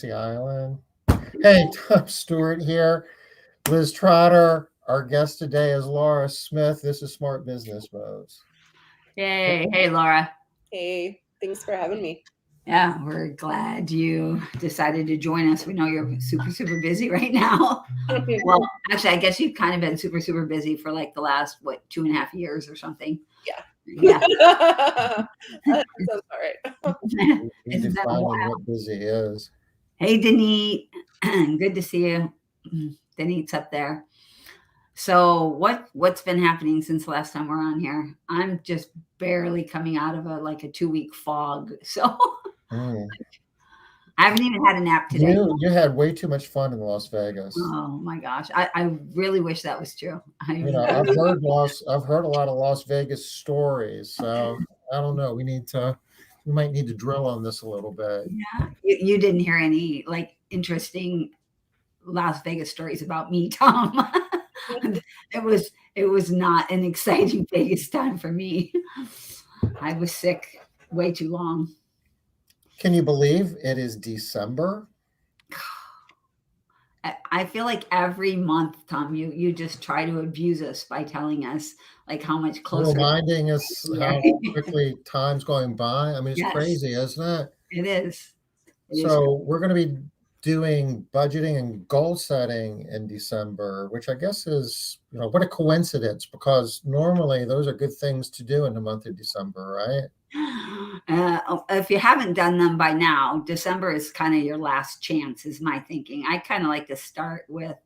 Island. Hey, Tom Stewart here. Liz Trotter. Our guest today is Laura Smith. This is Smart Business Moves. Yay. Hey, Laura. Hey, thanks for having me. Yeah, we're glad you decided to join us. We know you're super busy right now. Well, actually, I guess you've kind of been super busy for like the last, 2.5 years or something. Yeah. That sounds all right. We defining what busy is. Hey, Denise. Good to see you. Denise's up there. So what's been happening since the last time we're on here? I'm just barely coming out of a 2-week fog. So I haven't even had a nap today. You had way too much fun in Las Vegas. Oh my gosh. I really wish that was true. I've heard a lot of Las Vegas stories. So I don't know. We might need to drill on this a little bit. Yeah. You didn't hear any interesting Las Vegas stories about me, Tom. It was not an exciting Vegas time for me. I was sick way too long. Can you believe it is December? I feel like every month, Tom, you just try to abuse us by telling us how much closer. Reminding us how quickly time's going by. I mean, it's crazy, isn't it? It is. We're going to be doing budgeting and goal setting in December, which I guess is, what a coincidence, because normally those are good things to do in the month of December, right? If you haven't done them by now, December is kind of your last chance, is my thinking. I kind of like to start with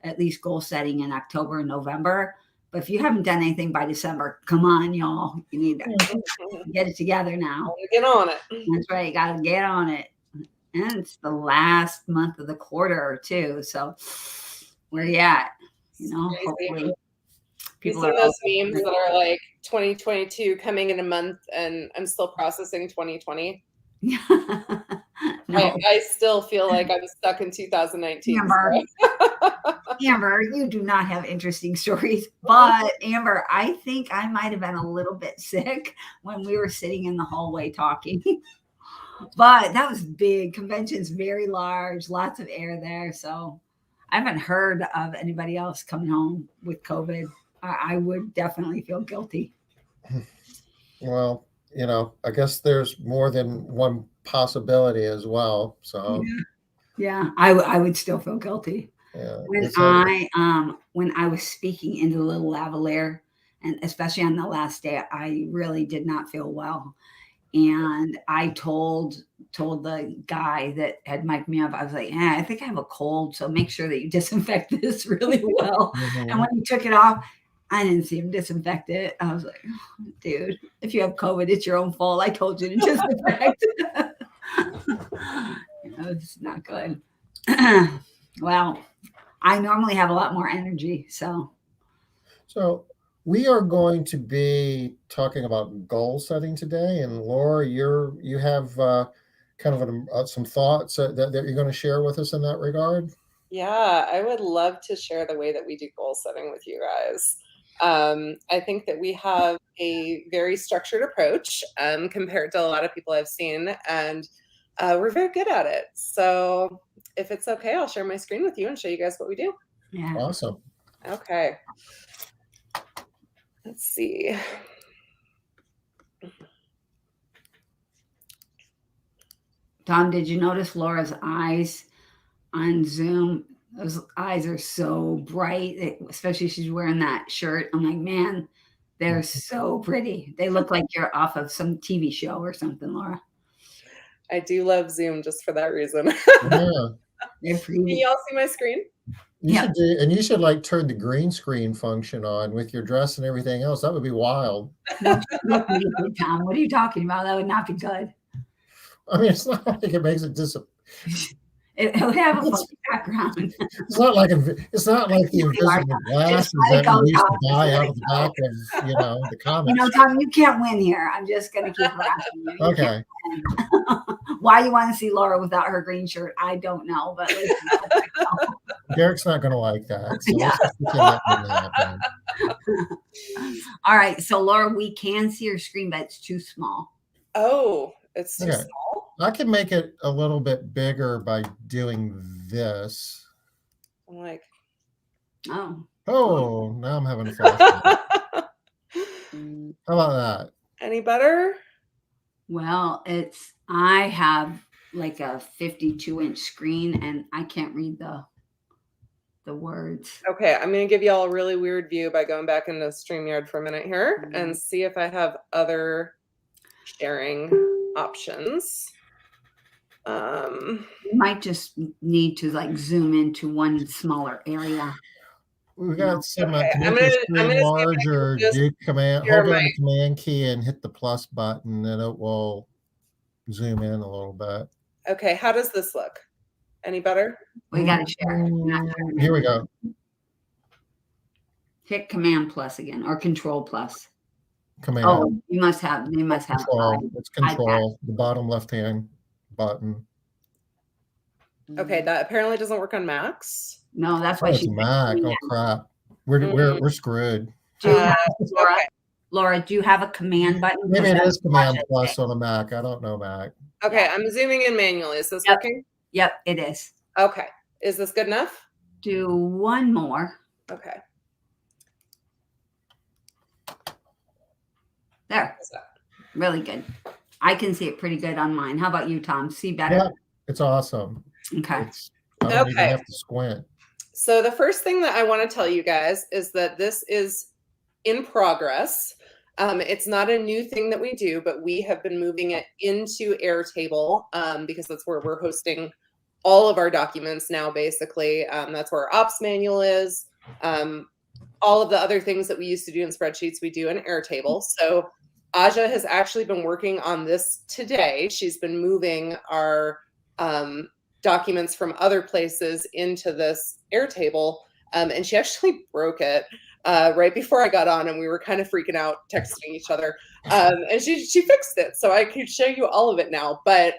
at least goal setting in October and November. But if you haven't done anything by December, come on, y'all. You need to get it together now. Get on it. That's right. You got to get on it. And it's the last month of the quarter too. So where you at? Hopefully people are those memes that are like 2022 coming in a month and I'm still processing 2020. No. I still feel like I'm stuck in 2019. Amber, you do not have interesting stories. But Amber, I think I might have been a little bit sick when we were sitting in the hallway talking. But that was big. Convention's very large, lots of air there. So I haven't heard of anybody else coming home with COVID. I would definitely feel guilty. Well, I guess there's more than one possibility as well. So yeah, I would still feel guilty. Yeah, when I was speaking into the little lavalier, and especially on the last day, I really did not feel well. And I told the guy that had mic'd me up, I was like, I think I have a cold, so make sure that you disinfect this really well. And when he took it off, I didn't see him disinfect it. I was like, dude, if you have COVID, it's your own fault. I told you to disinfect. It's not good. Well, I normally have a lot more energy, so. We are going to be talking about goal setting today, and Laura, you have kind of some thoughts that you're going to share with us in that regard. Yeah, I would love to share the way that we do goal setting with you guys. I think that we have a very structured approach compared to a lot of people I've seen, and we're very good at it. So if it's okay, I'll share my screen with you and show you guys what we do. Yeah. Awesome. Okay. Let's see. Tom, did you notice Laura's eyes on Zoom? Those eyes are so bright, especially she's wearing that shirt. I'm like, man, they're so pretty. They look like you're off of some TV show or something, Laura. I do love Zoom just for that reason. Yeah. Can y'all see my screen? You should turn the green screen function on with your dress and everything else. That would be wild. Tom, what are you talking about? That would not be good. I mean, it's not like it makes it It would have a funny background. It's not like the invisible glasses that you used to buy out of the back of the comics. Tom, you can't win here. I'm just gonna keep laughing. Okay. Why you want to see Laura without her green shirt, I don't know, but Derek's not going to like that. So All right, so Laura, we can see your screen, but it's too small. Oh, it's too small? I can make it a little bit bigger by doing this. I'm like, Oh. Oh, now I'm having a flashback. How about that? any better? Well, I have like a 52-inch screen and I can't read the words. Okay, I'm going to give y'all a really weird view by going back into StreamYard for a minute here and see if I have other sharing options. You might just need to like zoom into one smaller area. We got some Okay, to I'm make the gonna see if I screen can larger. just Do command, share hold down my- the command key and hit the plus button, and it will zoom in a little bit. Okay, how does this look? Any better? We got to share. Here we go. Hit Command plus again or Control plus. Command. Oh, you must have Control. It's control. The bottom left-hand button. Okay, that apparently doesn't work on Macs. No, that's why Oh, it's she's Mac. Oh crap. We're screwed. Do you have, Laura? Okay. Laura, do you have a command button? Maybe it is Command Watch it. plus on a Mac. I don't know Mac. Okay, Yeah. I'm zooming in manually. Is this Yep. working? Yep, it is. Okay. Is this good enough? Do one more. Okay. There. How's that? Really good. I can see it pretty good on mine. How about you, Tom? See better? Yeah, it's awesome. Okay. I don't even Okay. have to squint. So the first thing that I want to tell you guys is that this is in progress. It's not a new thing that we do, but we have been moving it into Airtable because that's where we're hosting all of our documents now, basically. That's where our ops manual is. All of the other things that we used to do in spreadsheets, we do in Airtable. So Aja has actually been working on this today. She's been moving our documents from other places into this Airtable, and she actually broke it right before I got on, and we were kind of freaking out, texting each other. And she fixed it, so I could show you all of it now. But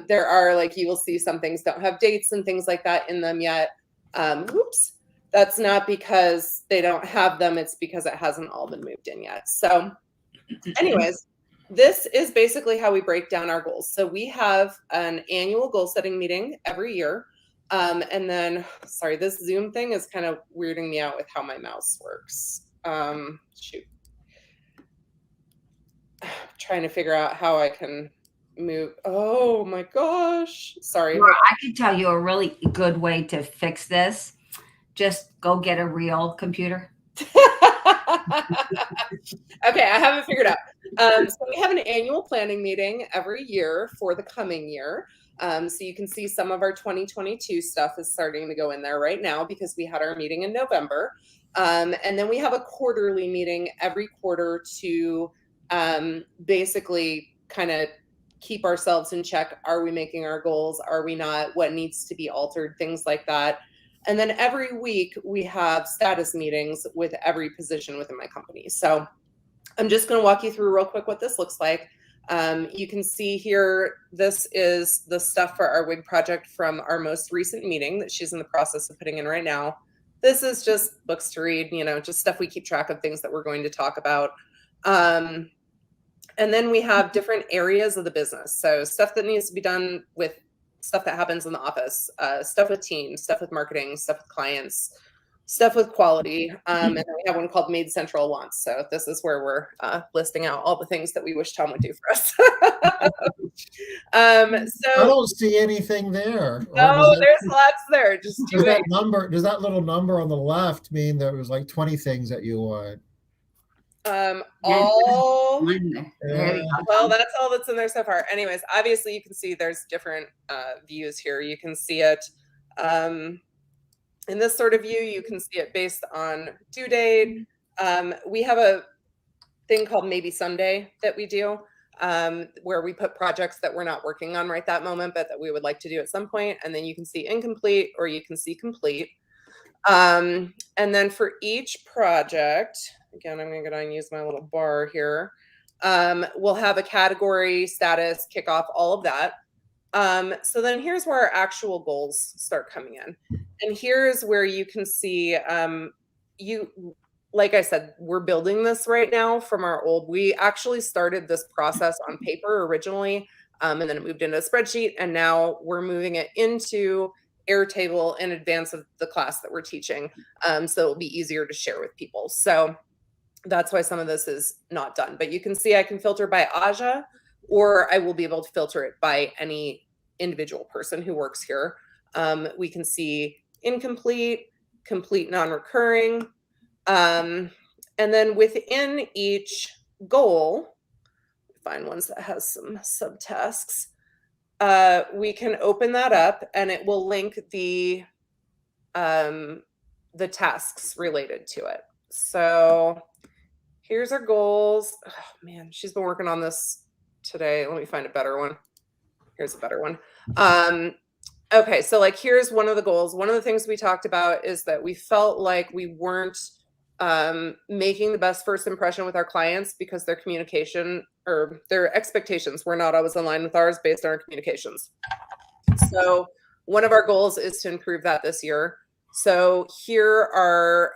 there are, like, you will see some things don't have dates and things like that in them yet. Whoops. That's not because they don't have them. It's because it hasn't all been moved in yet. So anyways, this is basically how we break down our goals. So we have an annual goal setting meeting every year. And then, sorry, this Zoom thing is kind of weirding me out with how my mouse works. Shoot. Trying to figure out how I can move. Oh my gosh. Sorry. Well, I could tell you a really good way to fix this. Just go get a real computer. Okay, I have it figured out. So we have an annual planning meeting every year for the coming year. So you can see some of our 2022 stuff is starting to go in there right now because we had our meeting in November. And then we have a quarterly meeting every quarter to basically kind of keep ourselves in check. Are we making our goals? Are we not? What needs to be altered? Things like that. And then every week we have status meetings with every position within my company. So I'm just going to walk you through real quick what this looks like. You can see here, this is the stuff for our wig project from our most recent meeting that she's in the process of putting in right now. This is just books to read, just stuff we keep track of, things that we're going to talk about. And then we have different areas of the business. So stuff that needs to be done with stuff that happens in the office, stuff with teams, stuff with marketing, stuff with clients, stuff with quality. And then we have one called Made Central Wants. So this is where we're listing out all the things that we wish Tom would do for us. I don't see anything there. No, there's lots there. Just do it. Does that little number on the left mean there was like 20 things that you want? All Well, well, that's all that's in there so far. Anyways, obviously you can see there's different views here. You can see it in this sort of view. You can see it based on due date. We have a thing called Maybe Someday that we do, where we put projects that we're not working on right that moment, but that we would like to do at some point. And then you can see incomplete or you can see complete. And then for each project, again, I'm going to go down and use my little bar here. We'll have a category, status, kickoff, all of that. So then here's where our actual goals start coming in. And here's where you can see, like I said, we're building this right now from our old, we actually started this process on paper originally And then it moved into a spreadsheet, and now we're moving it into Airtable in advance of the class that we're teaching. So it'll be easier to share with people. So that's why some of this is not done. But you can see I can filter by Aja, or I will be able to filter it by any individual person who works here. We can see incomplete, complete non-recurring. And then within each goal, find ones that has some subtasks. We can open that up and it will link the tasks related to it. So here's our goals. Oh, man, she's been working on this today. Let me find a better one. Here's a better one. Okay, so like here's one of the goals. One of the things we talked about is that we felt like we weren't making the best first impression with our clients because their communication or their expectations were not always in line with ours based on our communications. So one of our goals is to improve that this year. So here are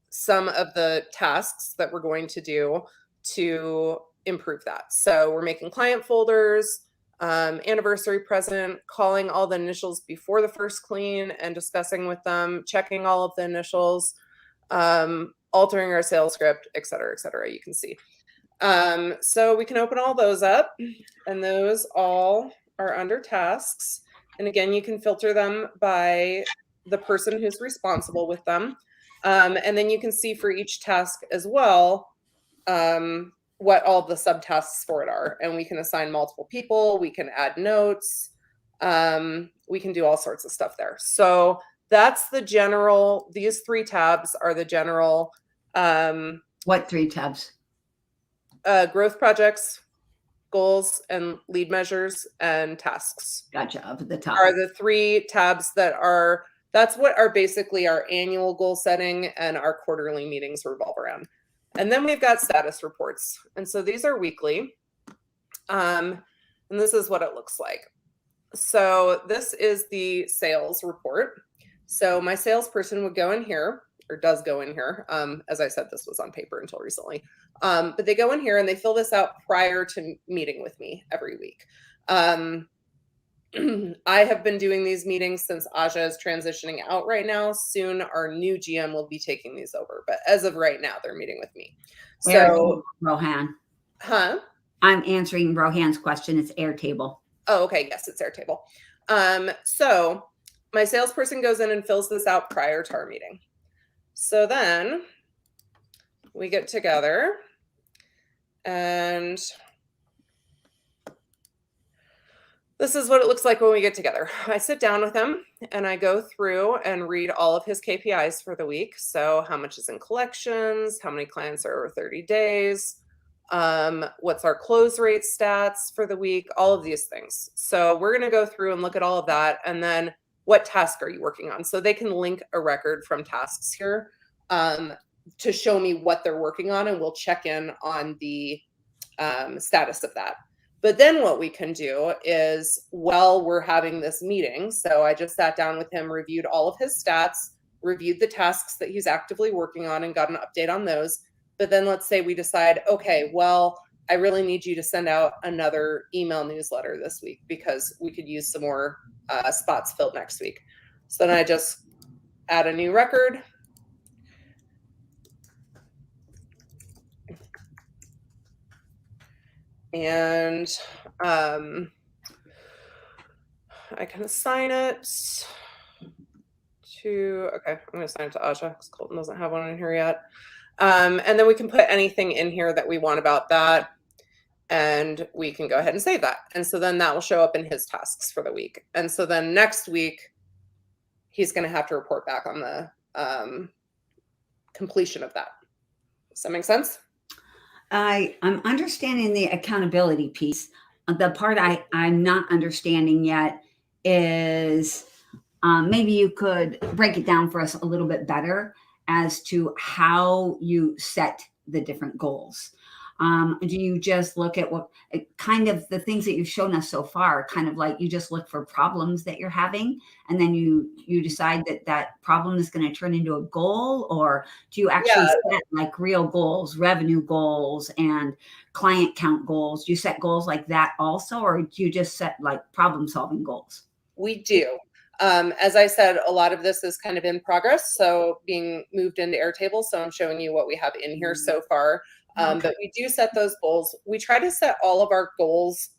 some of the tasks that we're going to do to improve that. So we're making client folders, anniversary present, calling all the initials before the first clean and discussing with them, checking all of the initials, altering our sales script, et cetera, you can see. So we can open all those up, and those all are under tasks. And again, you can filter them by the person who's responsible with them. And then you can see for each task as well, what all the subtasks for it are. And we can assign multiple people, we can add notes, we can do all sorts of stuff there. So that's the general, these 3 tabs are the general. What 3 tabs? Growth projects, goals, and lead measures, and tasks. Gotcha. Up at the top Are the 3 tabs that are, that's what are basically our annual goal setting and our quarterly meetings revolve around. And then we've got status reports. And so these are weekly. And this is what it looks like. So this is the sales report. So my salesperson would go in here, or does go in here. As I said, this was on paper until recently. But they go in here and they fill this out prior to meeting with me every week. I have been doing these meetings since Aja is transitioning out right now. Soon our new GM will be taking these over. But as of right now, they're meeting with me. So Rohan. Huh? I'm answering Rohan's question. It's Airtable. Oh, okay. Yes, it's Airtable. So my salesperson goes in and fills this out prior to our meeting. So then we get together and this is what it looks like when we get together. I sit down with him and I go through and read all of his KPIs for the week. So how much is in collections, how many clients are over 30 days, what's our close rate stats for the week, all of these things. So we're going to go through and look at all of that. And then what task are you working on? So they can link a record from tasks here to show me what they're working on, and we'll check in on the status of that. But then what we can do is, while we're having this meeting, so I just sat down with him, reviewed all of his stats, reviewed the tasks that he's actively working on and got an update on those. But then let's say we decide, okay, well, I really need you to send out another email newsletter this week because we could use some more spots filled next week. So then I just add a new record. And I can assign it to, okay, I'm going to assign it to Aja because Colton doesn't have one in here yet. And then we can put anything in here that we want about that. And we can go ahead and save that. And so then that will show up in his tasks for the week. And so then next week, he's going to have to report back on the completion of that. Does that make sense? I'm understanding the accountability piece. The part I'm not understanding yet is maybe you could break it down for us a little bit better as to how you set the different goals. Do you just look at what kind of the things that you've shown us so far, kind of like you just look for problems that you're having, and then you decide that that problem is going to turn into a goal? Or do you actually set like real goals, revenue goals, and client count goals? Do you set goals like that also, or do you just set like problem solving goals? We do. As I said, a lot of this is kind of in progress, so being moved into Airtable. So I'm showing you what we have in here so far. But we do set those goals. We try to set all of our goals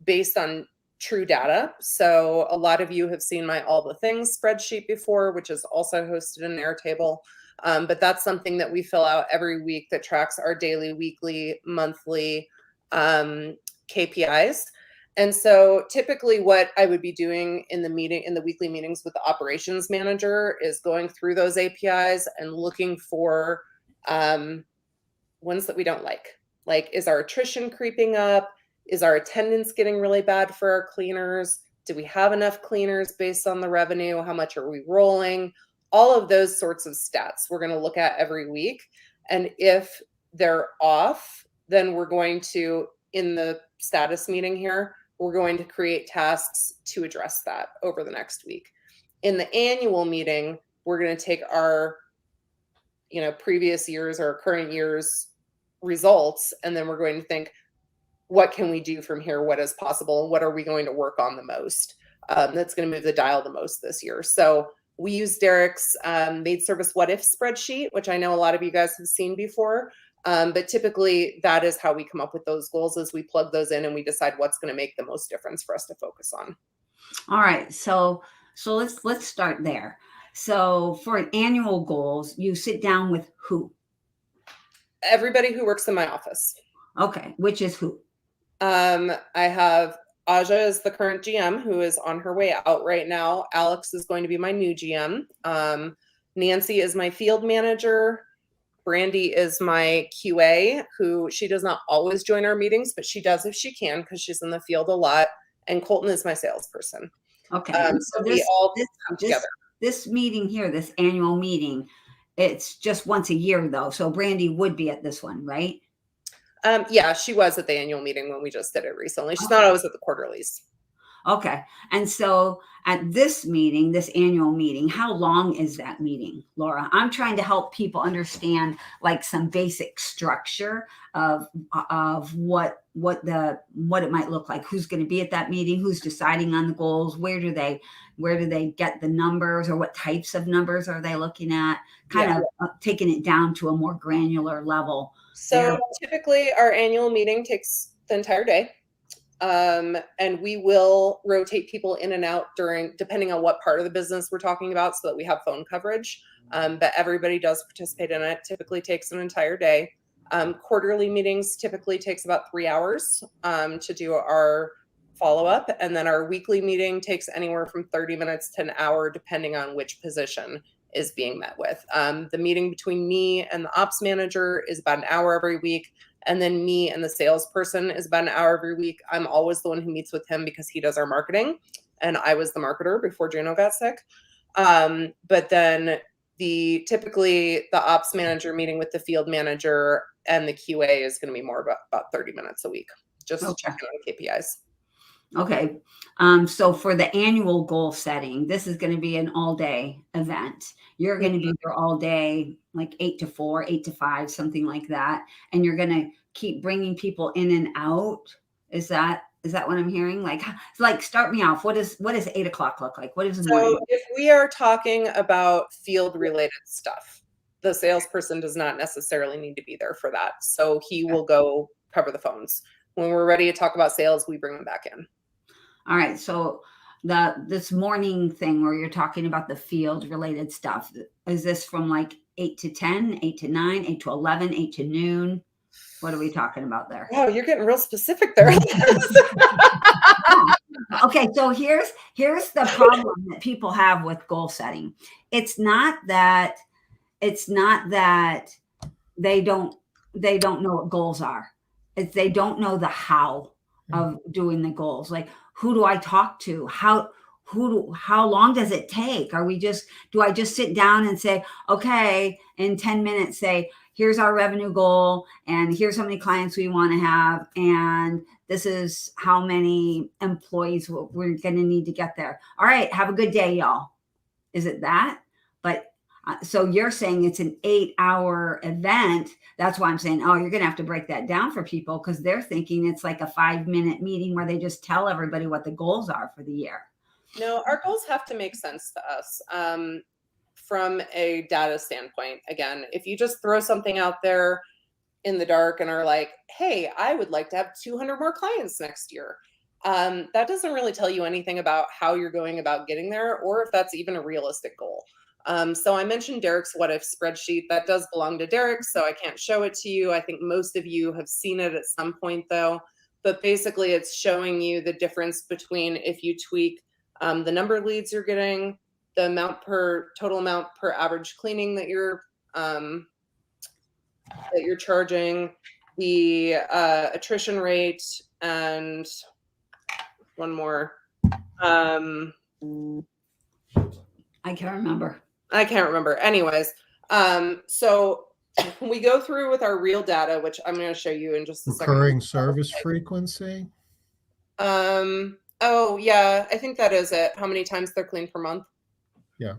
based on true data. So a lot of you have seen my all the things spreadsheet before, which is also hosted in Airtable. But that's something that we fill out every week that tracks our daily, weekly, monthly KPIs. And so typically what I would be doing in the weekly meetings with the operations manager is going through those APIs and looking for ones that we don't like. Like, is our attrition creeping up? Is our attendance getting really bad for our cleaners? Do we have enough cleaners based on the revenue? How much are we rolling? All of those sorts of stats we're going to look at every week. And if they're off, then we're going to, in the status meeting here, we're going to create tasks to address that over the next week. In the annual meeting, we're going to take our previous years or current year's results, and then we're going to think, what can we do from here? What is possible? And what are we going to work on the most? That's going to move the dial the most this year. So we use Derek's maid service what if spreadsheet, which I know a lot of you guys have seen before. But typically that is how we come up with those goals, is we plug those in and we decide what's going to make the most difference for us to focus on. All right. So let's start there. So for annual goals, you sit down with who? Everybody who works in my office. Okay. Which is who? I have Aja is the current GM who is on her way out right now. Alex is going to be my new GM. Nancy is my field manager. Brandy is my QA, who she does not always join our meetings, but she does if she can because she's in the field a lot. And Colton is my salesperson. Okay. So we all come together. This meeting here, this annual meeting, it's just once a year though. So Brandy would be at this one, right? Yeah, she was at the annual meeting when we just did it recently. She's not always at the quarterlies. Okay. And so at this meeting, this annual meeting, how long is that meeting, Laura? I'm trying to help people understand like some basic structure of what it might look like. Who's going to be at that meeting? Who's deciding on the goals? Where do they get the numbers, or what types of numbers are they looking at? Kind of taking it down to a more granular level. So typically our annual meeting takes the entire day. And we will rotate people in and out depending on what part of the business we're talking about, so that we have phone coverage. But everybody does participate in it. Typically takes an entire day. Quarterly meetings typically takes about 3 hours to do our follow-up. And then our weekly meeting takes anywhere from 30 minutes to an hour, depending on which position is being met with. The meeting between me and the ops manager is about an hour every week. And then me and the salesperson is about an hour every week. I'm always the one who meets with him because he does our marketing. And I was the marketer before Juno got sick. But then typically the ops manager meeting with the field manager and the QA is going to be more about 30 minutes a week, just checking on KPIs. Okay. So for the annual goal setting, this is going to be an all-day event. You're going to be there all day, like 8 to 4, 8 to 5, something like that. And you're going to keep bringing people in and out. Is that what I'm hearing? Like start me off. What does 8 o'clock look like? What is the morning? So if we are talking about field related stuff, the salesperson does not necessarily need to be there for that. So he will go cover the phones. When we're ready to talk about sales, we bring them back in. All right. So this morning thing where you're talking about the field related stuff, is this from like 8 to 10, 8 to 9, 8 to 11, 8 to noon? What are we talking about there? Oh, you're getting real specific there. Okay. So here's the problem that people have with goal setting. It's not that they don't know what goals are. It's they don't know the how of doing the goals. Like, who do I talk to? How long does it take? Do I just sit down and say, okay, in 10 minutes, say, here's our revenue goal, and here's how many clients we want to have, and this is how many employees we're going to need to get there. All right, have a good day, y'all. Is it that? But so you're saying it's an 8-hour event. That's why I'm saying, oh, you're going to have to break that down for people, because they're thinking it's like a 5-minute meeting where they just tell everybody what the goals are for the year. No, our goals have to make sense to us from a data standpoint. Again, if you just throw something out there in the dark and are like, hey, I would like to have 200 more clients next year, that doesn't really tell you anything about how you're going about getting there, or if that's even a realistic goal. So I mentioned Derek's what if spreadsheet. That does belong to Derek, so I can't show it to you. I think most of you have seen it at some point though, but basically it's showing you the difference between if you tweak the number of leads you're getting, the total amount per average cleaning that you're charging, the attrition rate, and one more. I can't remember. Anyways, so we go through with our real data, which I'm going to show you in just a second. Recurring service frequency. Oh yeah, I think that is it. How many times they're cleaned per month? Yeah.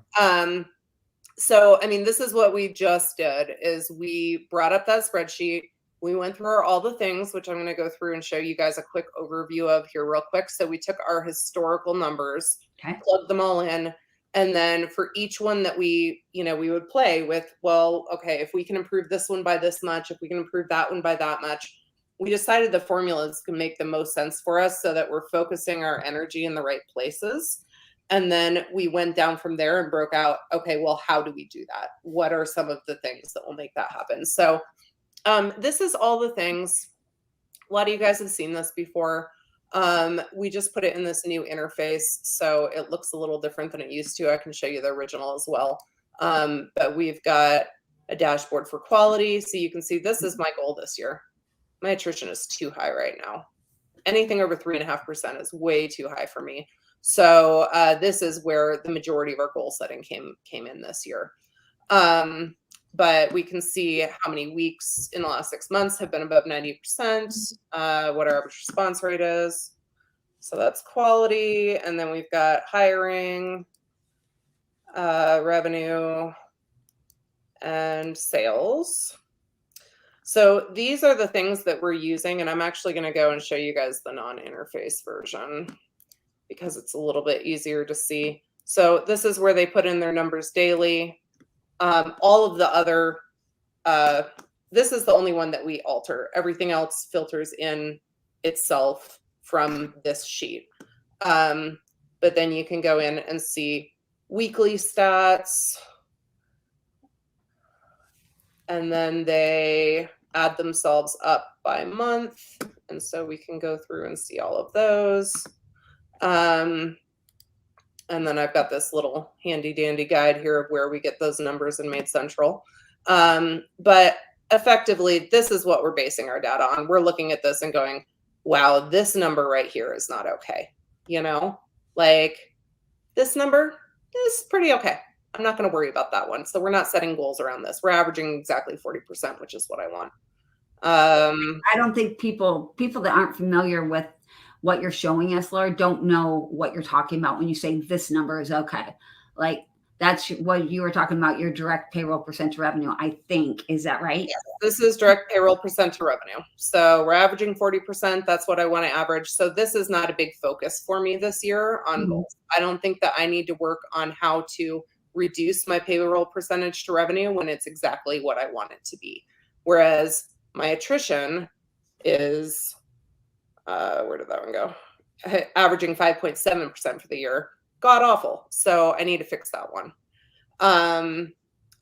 So I mean, this is what we just did, is we brought up that spreadsheet. We went through all the things, which I'm going to go through and show you guys a quick overview of here real quick. So we took our historical numbers, plugged them all in, and then for each one that we would play with, well, okay, if we can improve this one by this much, if we can improve that one by that much, we decided the formulas can make the most sense for us so that we're focusing our energy in the right places. And then we went down from there and broke out, okay, well, how do we do that? What are some of the things that will make that happen? So this is all the things. A lot of you guys have seen this before. We just put it in this new interface, so it looks a little different than it used to. I can show you the original as well. But we've got a dashboard for quality. So you can see this is my goal this year. My attrition is too high right now. Anything over 3.5% is way too high for me. So this is where the majority of our goal setting came in this year. But we can see how many weeks in the last 6 months have been above 90%, what our average response rate is. So that's quality. And then we've got hiring, revenue, and sales. So these are the things that we're using, and I'm actually going to go and show you guys the non-interface version because it's a little bit easier to see. So this is where they put in their numbers daily. All of the other, this is the only one that we alter. Everything else filters in itself from this sheet. But then you can go in and see weekly stats, and then they add themselves up by month. And so we can go through and see all of those. And then I've got this little handy dandy guide here of where we get those numbers in Made Central. But effectively, this is what we're basing our data on. We're looking at this and going, wow, this number right here is not okay. You know, like this number is pretty okay. I'm not going to worry about that one. So we're not setting goals around this. We're averaging exactly 40%, which is what I want. I don't think people that aren't familiar with what you're showing us, Laura, don't know what you're talking about when you say this number is okay. Like that's what you were talking about, your direct payroll percent to revenue, I think. Is that right? Yes, this is direct payroll percent to revenue. So we're averaging 40%. That's what I want to average. So this is not a big focus for me this year on goals. I don't think that I need to work on how to reduce my payroll percentage to revenue when it's exactly what I want it to be. Whereas my attrition is, where did that one go? Averaging 5.7% for the year. God awful. So I need to fix that one.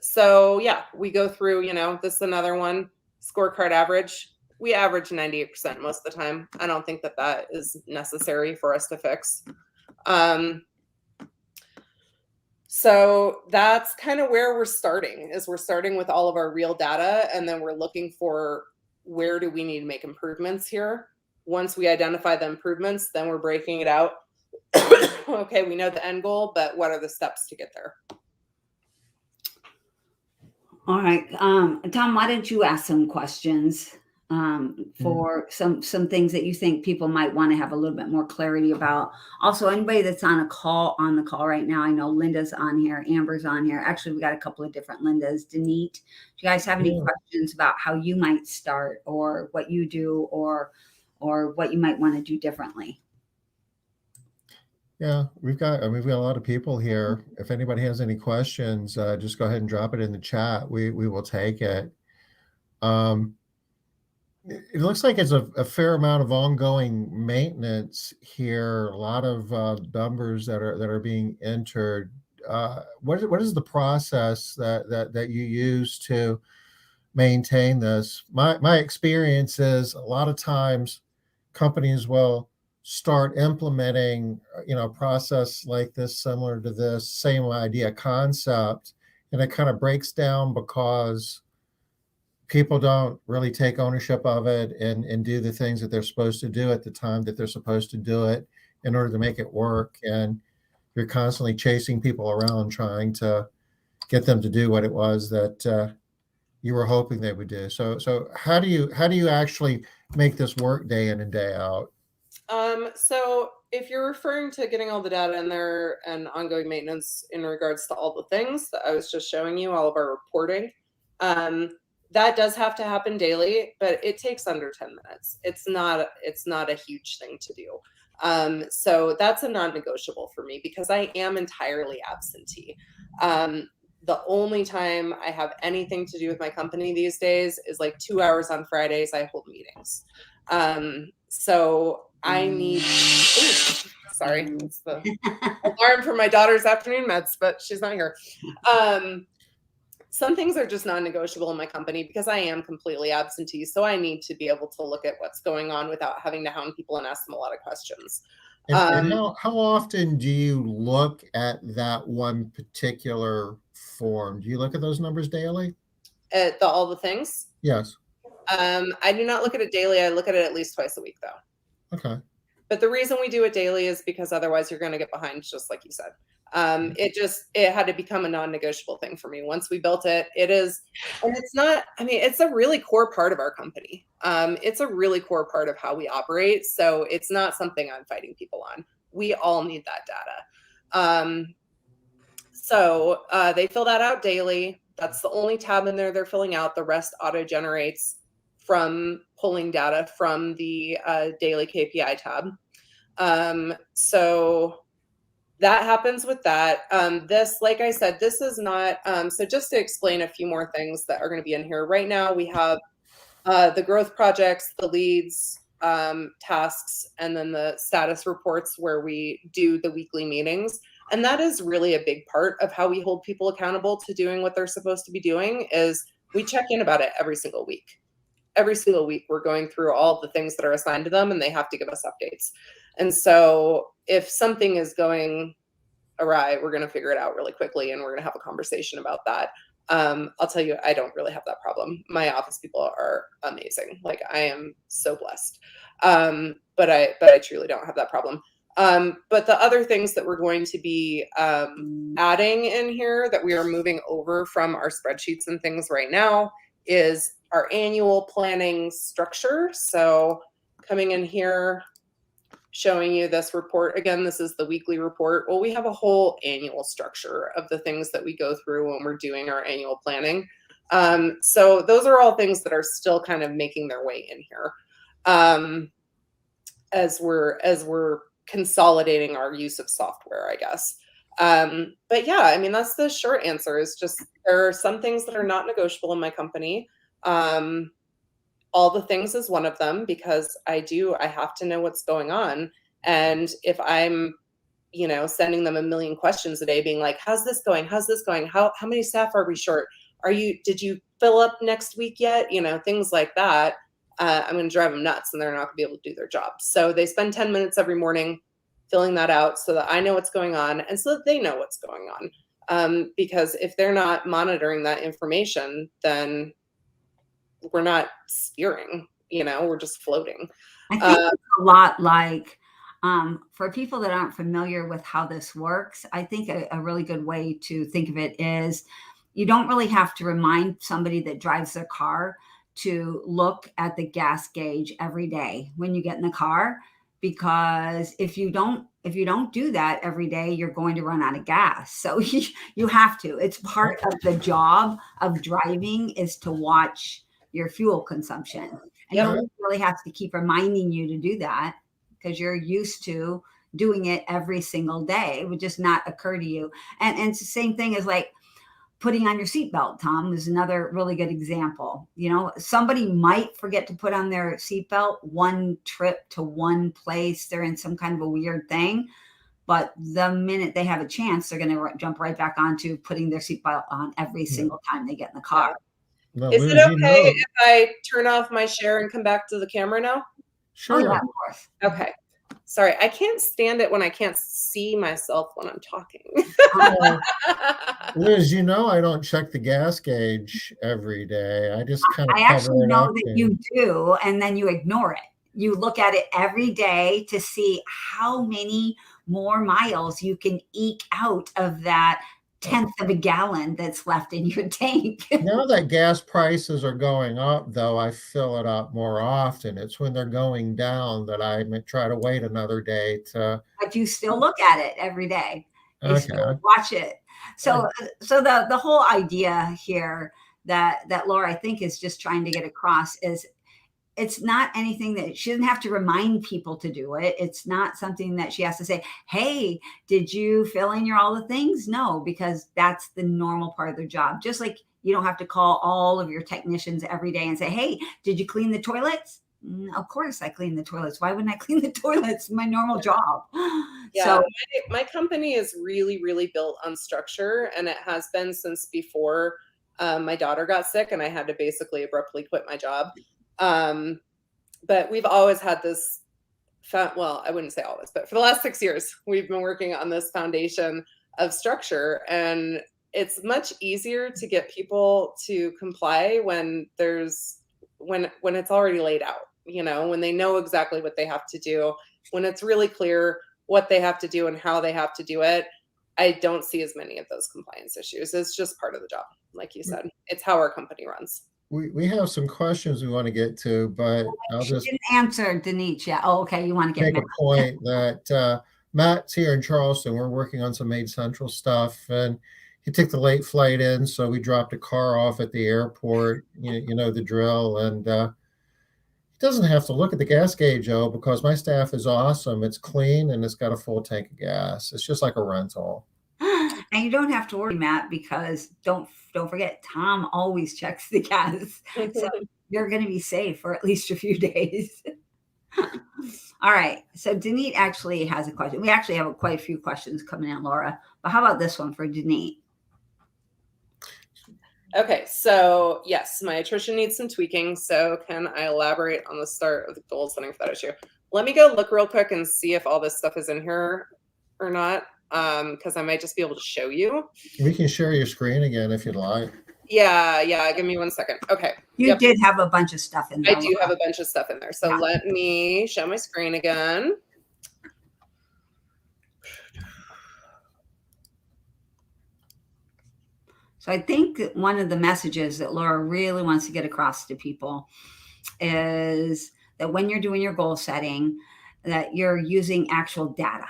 So yeah, we go through, you know, this is another one, scorecard average. We average 98% most of the time. I don't think that that is necessary for us to fix. So that's kind of where we're starting, is we're starting with all of our real data, and then we're looking for where do we need to make improvements here. Once we identify the improvements, then we're breaking it out. Okay, we know the end goal, but what are the steps to get there? All right. Tom, why don't you ask some questions for some things that you think people might want to have a little bit more clarity about? Also, anybody that's on the call right now, I know Linda's on here, Amber's on here. Actually, we got a couple of different Lindas. Denise, do you guys have any Yeah. questions about how you might start or what you do or what you might want to do differently? Yeah, we've got a lot of people here. If anybody has any questions, just go ahead and drop it in the chat. We will take it. It looks like it's a fair amount of ongoing maintenance here. A lot of numbers that are being entered. What is the process that you use to maintain this? My experience is a lot of times companies will start implementing a process like this, similar to this same idea concept, and it kind of breaks down because people don't really take ownership of it and do the things that they're supposed to do at the time that they're supposed to do it in order to make it work. And you're constantly chasing people around trying to get them to do what it was that you were hoping they would do. So how do you actually make this work day in and day out? So if you're referring to getting all the data in there and ongoing maintenance in regards to all the things that I was just showing you, all of our reporting, that does have to happen daily, but it takes under 10 minutes. It's not a huge thing to do. So that's a non-negotiable for me because I am entirely absentee. The only time I have anything to do with my company these days is like 2 hours on Fridays. I hold meetings. So I need, sorry, it's the alarm for my daughter's afternoon meds, but she's not here. Some things are just non-negotiable in my company because I am completely absentee. So I need to be able to look at what's going on without having to hound people and ask them a lot of questions. And how often do you look at that one particular form? Do you look at those numbers daily? At all the things? Yes. I do not look at it daily. I look at it at least twice a week though. Okay. But the reason we do it daily is because otherwise you're going to get behind, just like you said. It had to become a non-negotiable thing for me. Once we built it, it is, and it's not, I mean, it's a really core part of our company. It's a really core part of how we operate. So it's not something I'm fighting people on. We all need that data. So they fill that out daily. That's the only tab in there they're filling out. The rest auto generates from pulling data from the daily KPI tab. So that happens with that. This, like I said, this is not, so just to explain a few more things that are going to be in here. Right now we have the growth projects, the leads, tasks, and then the status reports where we do the weekly meetings. And that is really a big part of how we hold people accountable to doing what they're supposed to be doing is we check in about it every single week. Every single week, we're going through all the things that are assigned to them and they have to give us updates. And so if something is going awry, we're going to figure it out really quickly and we're going to have a conversation about that. I'll tell you, I don't really have that problem. My office people are amazing. Like I am so blessed. But I truly don't have that problem. But the other things that we're going to be adding in here that we are moving over from our spreadsheets and things right now is our annual planning structure. So coming in here, showing you this report. Again, this is the weekly report. Well, we have a whole annual structure of the things that we go through when we're doing our annual planning. So those are all things that are still kind of making their way in here as we're consolidating our use of software, I guess. But yeah, I mean, that's the short answer is just there are some things that are not negotiable in my company. All the things is one of them because I have to know what's going on. And if I'm, sending them a million questions a day being like, how's this going? How's this going? How many staff are we short? Did you fill up next week yet? Things like that. I'm going to drive them nuts and they're not going to be able to do their job. So they spend 10 minutes every morning filling that out so that I know what's going on and so that they know what's going on. Because if they're not monitoring that information, then we're not steering, we're just floating. I think it's a lot like for people that aren't familiar with how this works, I think a really good way to think of it is you don't really have to remind somebody that drives their car to look at the gas gauge every day when you get in the car, because if you don't do that every day, you're going to run out of gas. So you have to. It's part of the job of driving, is to watch your fuel consumption. And nobody really has to keep reminding you to do that, because you're used to doing it every single day. It would just not occur to you. And it's the same thing as like putting on your seatbelt. Tom is another really good example. You know, somebody might forget to put on their seatbelt one trip to one place. They're in some kind of a weird thing. But the minute they have a chance, they're going to jump right back onto putting their seatbelt on every single time they get in the car. No, Is Liz, it okay you know. if I turn off my share and come back to the camera now? Sure. Oh, yeah, of course. Okay. Sorry, I can't stand it when I can't see myself when I'm talking. Liz, you know I don't check the gas gauge every day. I just kind of I cover actually it know up. that you do, and then you ignore it. You look at it every day to see how many more miles you can eke out of that tenth of a gallon that's left in your tank. Now that gas prices are going up, though, I fill it up more often. It's when they're going down that I try to wait another day to. But you still look at it every day. You Okay. still watch it. So the whole idea here that Laura, I think, is just trying to get across is, it's not anything that she doesn't have to remind people to do it. It's not something that she has to say, hey, did you fill in all the things? No, because that's the normal part of their job. Just like you don't have to call all of your technicians every day and say, hey, did you clean the toilets? Of course I clean the toilets. Why wouldn't I clean the toilets? My normal job. Yeah, So my company is really, really built on structure, and it has been since before my daughter got sick and I had to basically abruptly quit my job. But we've always had this, well, I wouldn't say always, but for the last 6 years, we've been working on this foundation of structure, and it's much easier to get people to comply when it's already laid out, you know, when they know exactly what they have to do, when it's really clear what they have to do and how they have to do it. I don't see as many of those compliance issues. It's just part of the job. Like you said, it's how our company runs. We have some questions we want to get to, but I'll just didn't answer Denise yet. Oh, okay. You want to get make a point that Matt's here in Charleston. We're working on some Maid Central stuff, and he took the late flight in, so we dropped a car off at the airport. You know the drill, and he doesn't have to look at the gas gauge, though, because my staff is awesome. It's clean and it's got a full tank of gas. It's just like a rental. And you don't have to worry, Matt, because don't forget, Tom always checks the gas. So you're going to be safe for at least a few days. All right. So Denise actually has a question. We actually have quite a few questions coming in, Laura. But how about this one for Denise? Okay, so yes, my attrition needs some tweaking. So can I elaborate on the start of the goal setting for that issue? Let me go look real quick and see if all this stuff is in here or not, because I might just be able to show you. We can share your screen again if you'd like. Yeah. Give me 1 second. Okay. You did have a bunch of stuff in there. I do have a bunch of stuff in there. So let me show my screen again. So I think that one of the messages that Laura really wants to get across to people is that when you're doing your goal setting, that you're using actual data.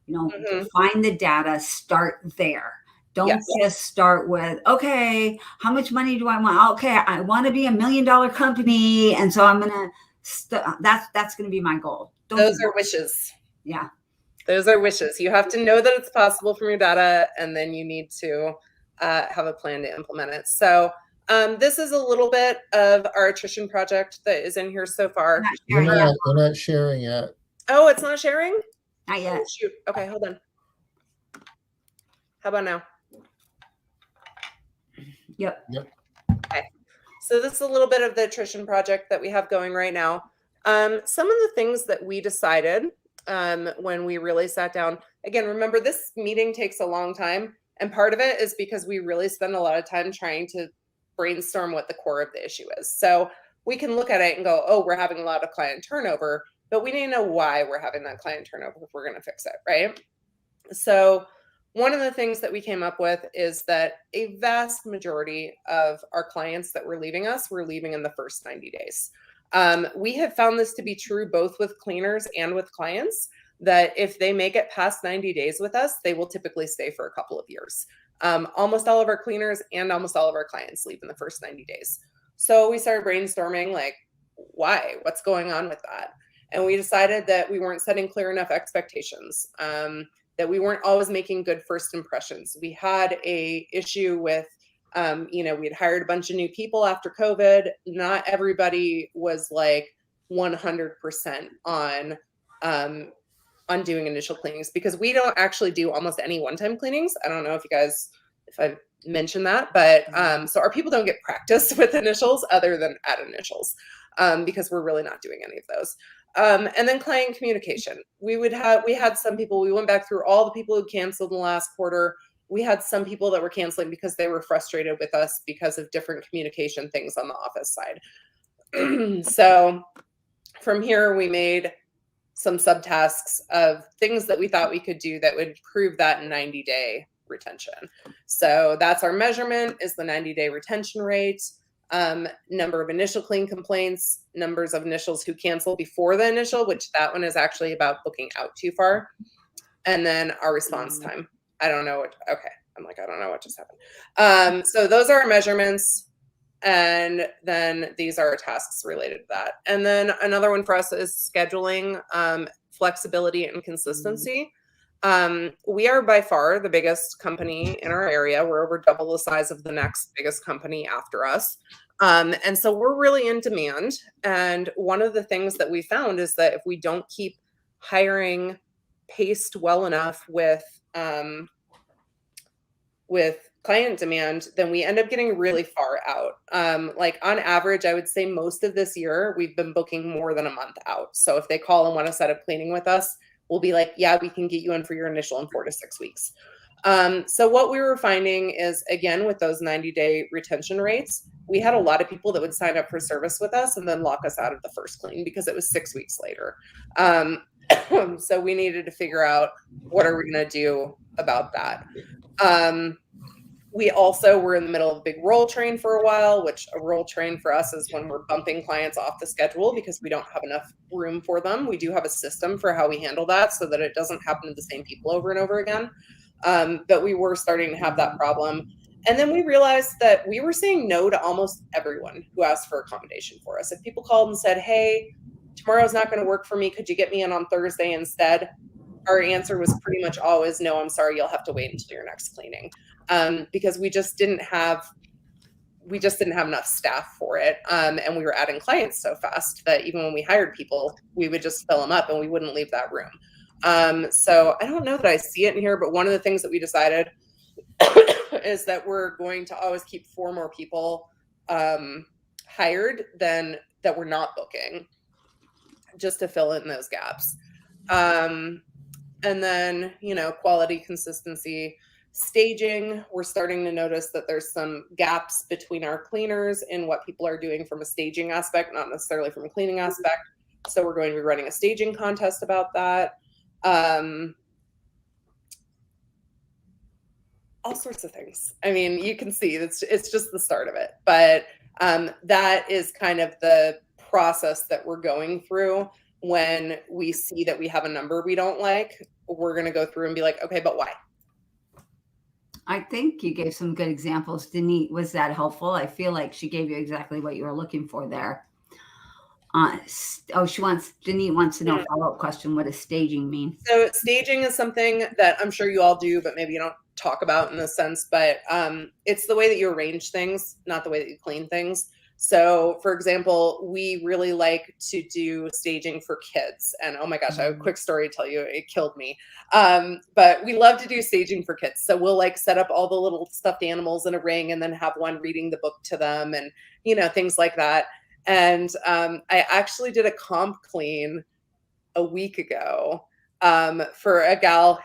You know, find the data, start there. Don't just start with, okay, how much money do I want? Okay, I want to be $1 million company, and so I'm gonna. That's gonna be my goal. Those are wishes. Yeah, those are wishes. You have to know that it's possible from your data, and then you need to have a plan to implement it. So this is a little bit of our attrition project that is in here so far. We're not sharing yet. Oh, it's not sharing? Not yet. Oh, shoot. Okay, hold on. How about now? Yep. Okay. So this is a little bit of the attrition project that we have going right now. Some of the things that we decided when we really sat down, again, remember this meeting takes a long time. And part of it is because we really spend a lot of time trying to brainstorm what the core of the issue is. So we can look at it and go, oh, we're having a lot of client turnover, but we need to know why we're having that client turnover if we're going to fix it, right? So one of the things that we came up with is that a vast majority of our clients that were leaving us were leaving in the first 90 days. We have found this to be true both with cleaners and with clients, that if they make it past 90 days with us, they will typically stay for a couple of years. Almost all of our cleaners and almost all of our clients leave in the first 90 days. So we started brainstorming, like, why? What's going on with that? And we decided that we weren't setting clear enough expectations, that we weren't always making good first impressions. We had a issue with, we had hired a bunch of new people after COVID. Not everybody was like 100% on doing initial cleanings, because we don't actually do almost any one-time cleanings. I don't know if I mentioned that, but so our people don't get practice with initials other than at initials, because we're really not doing any of those. And then client communication. We had some people, we went back through all the people who canceled in the last quarter. We had some people that were canceling because they were frustrated with us because of different communication things on the office side. So from here, we made some subtasks of things that we thought we could do that would prove that 90-day retention. So that's our measurement, is the 90-day retention rate, number of initial clean complaints, numbers of initials who cancel before the initial, which that one is actually about booking out too far, and then our response time. I don't know what just happened. So those are our measurements. And then these are tasks related to that. And then another one for us is scheduling, flexibility and consistency. We are by far the biggest company in our area. We're over double the size of the next biggest company after us. And so we're really in demand. And one of the things that we found is that if we don't keep hiring paced well enough with client demand, then we end up getting really far out. Like on average, I would say most of this year, we've been booking more than a month out. So if they call and want to set up cleaning with us, we'll be like, yeah, we can get you in for your initial in 4 to 6 weeks. So what we were finding is, again, with those 90-day retention rates, we had a lot of people that would sign up for service with us and then lock us out of the first clean because it was 6 weeks later. So we needed to figure out, what are we going to do about that? We also were in the middle of a big roll train for a while, which a roll train for us is when we're bumping clients off the schedule because we don't have enough room for them. We do have a system for how we handle that so that it doesn't happen to the same people over and over again. But we were starting to have that problem. And then we realized that we were saying no to almost everyone who asked for accommodation for us. If people called and said, hey, tomorrow's not going to work for me, could you get me in on Thursday instead? Our answer was pretty much always, no, I'm sorry, you'll have to wait until your next cleaning. Because we just didn't have enough staff for it. And we were adding clients so fast that even when we hired people, we would just fill them up and we wouldn't leave that room. So I don't know that I see it in here, but one of the things that we decided is that we're going to always keep 4 more people hired than that we're not booking, just to fill in those gaps. And then, quality, consistency, staging. We're starting to notice that there's some gaps between our cleaners in what people are doing from a staging aspect, not necessarily from a cleaning aspect. So we're going to be running a staging contest about that. All sorts of things. I mean, you can see it's just the start of it, but that is kind of the process that we're going through. When we see that we have a number we don't like, we're going to go through and be like, okay, but why? I think you gave some good examples. Denise, was that helpful? I feel like she gave you exactly what you were looking for there. Denise wants to know, follow-up question, what does staging mean? So staging is something that I'm sure you all do, but maybe you don't talk about in this sense, but it's the way that you arrange things, not the way that you clean things. So for example, we really like to do staging for kids. And oh my gosh, I have a quick story to tell you. It killed me. But we love to do staging for kids. So we'll like set up all the little stuffed animals in a ring and then have one reading the book to them and, things like that. And I actually did a comp clean a week ago for a gal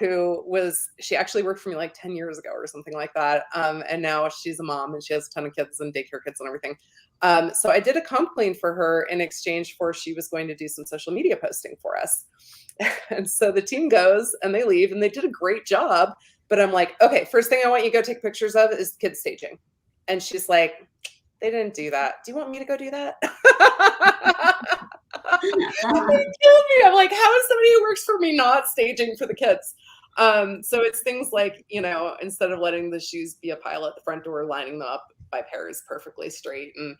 she actually worked for me like 10 years ago or something like that. And now she's a mom and she has a ton of kids and daycare kids and everything. So I did a comp clean for her in exchange for she was going to do some social media posting for us. And so the team goes and they leave and they did a great job, But I'm like, okay, first thing I want you to go take pictures of is kids staging. And she's like, they didn't do that. Do you want me to go do that? They killed me. I'm like, how is somebody who works for me not staging for the kids? So it's things like, instead of letting the shoes be a pile at the front door, lining them up by pairs perfectly straight, and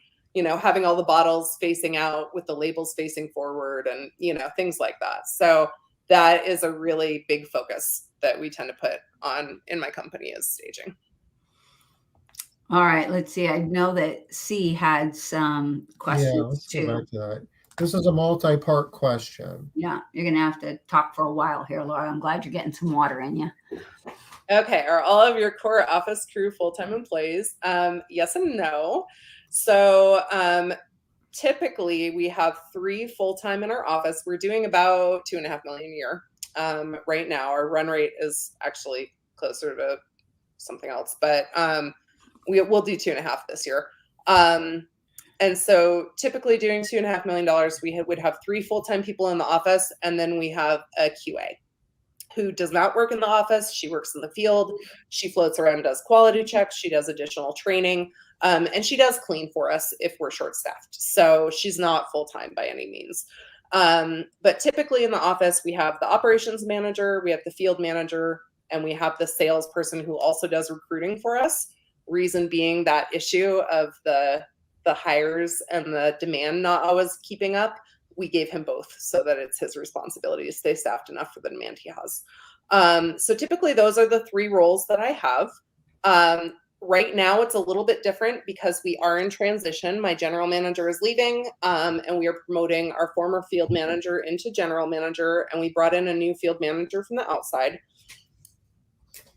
having all the bottles facing out with the labels facing forward, and things like that. So that is a really big focus that we tend to put on in my company, is staging. All right, let's see. I know that C had some questions Yeah, let's too. go back to that. This is a multi-part question. Yeah, you're going to have to talk for a while here, Laura. I'm glad you're getting some water in you. Okay, are all of your core office crew full-time employees? Yes and no. So typically we have 3 full-time in our office. We're doing about $2.5 million a year. Right now, our run rate is actually closer to something else, but we'll do 2.5 this year. And so typically doing $2.5 million, we would have 3 full-time people in the office, and then we have a QA who does not work in the office. She works in the field. She floats around and does quality checks. She does additional training, and she does clean for us if we're short-staffed. So she's not full-time by any means. But typically in the office, we have the operations manager, we have the field manager, and we have the salesperson who also does recruiting for us. Reason being that issue of the hires and the demand not always keeping up. We gave him both so that it's his responsibility to stay staffed enough for the demand he has. So typically those are the 3 roles that I have. Right now it's a little bit different because we are in transition. My general manager is leaving, and we are promoting our former field manager into general manager, and we brought in a new field manager from the outside.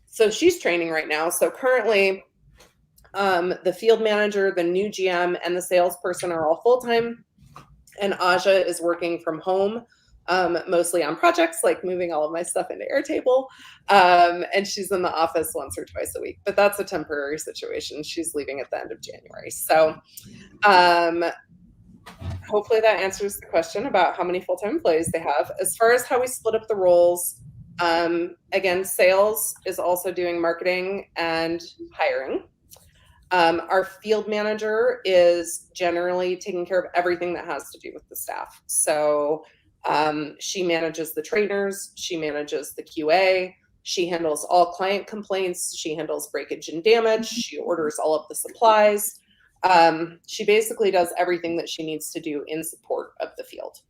So she's training right now. So currently the field manager, the new GM, and the salesperson are all full-time. And Aja is working from home, mostly on projects like moving all of my stuff into Airtable. And she's in the office once or twice a week, but that's a temporary situation. She's leaving at the end of January. So hopefully that answers the question about how many full-time employees they have. As far as how we split up the roles, again, sales is also doing marketing and hiring. Our field manager is generally taking care of everything that has to do with the staff. So she manages the trainers, she manages the QA, she handles all client complaints, she handles breakage and damage, she orders all of the supplies. She basically does everything that she needs to do in support of the field.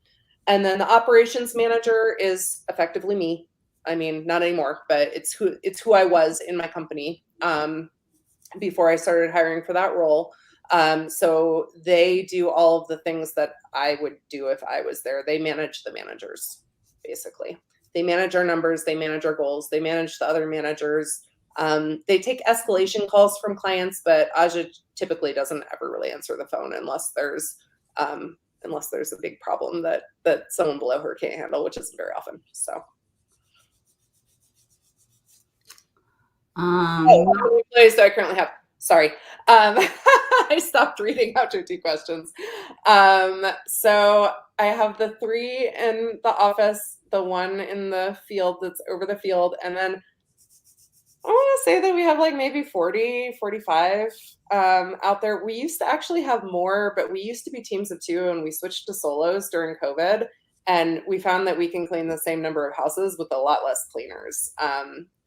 And then the operations manager is effectively me. I mean, not anymore, but it's who I was in my company before I started hiring for that role. So they do all of the things that I would do if I was there. They manage the managers, basically. They manage our numbers, they manage our goals, they manage the other managers. They take escalation calls from clients, but Aja typically doesn't ever really answer the phone unless there's a big problem that someone below her can't handle, which isn't very often. So. Employees that I currently have. Sorry. I stopped reading after 2 questions. So I have the 3 in the office, the 1 in the field that's over the field, and then I want to say that we have like maybe 40, 45 out there. We used to actually have more, but we used to be teams of 2 and we switched to solos during COVID. And we found that we can clean the same number of houses with a lot less cleaners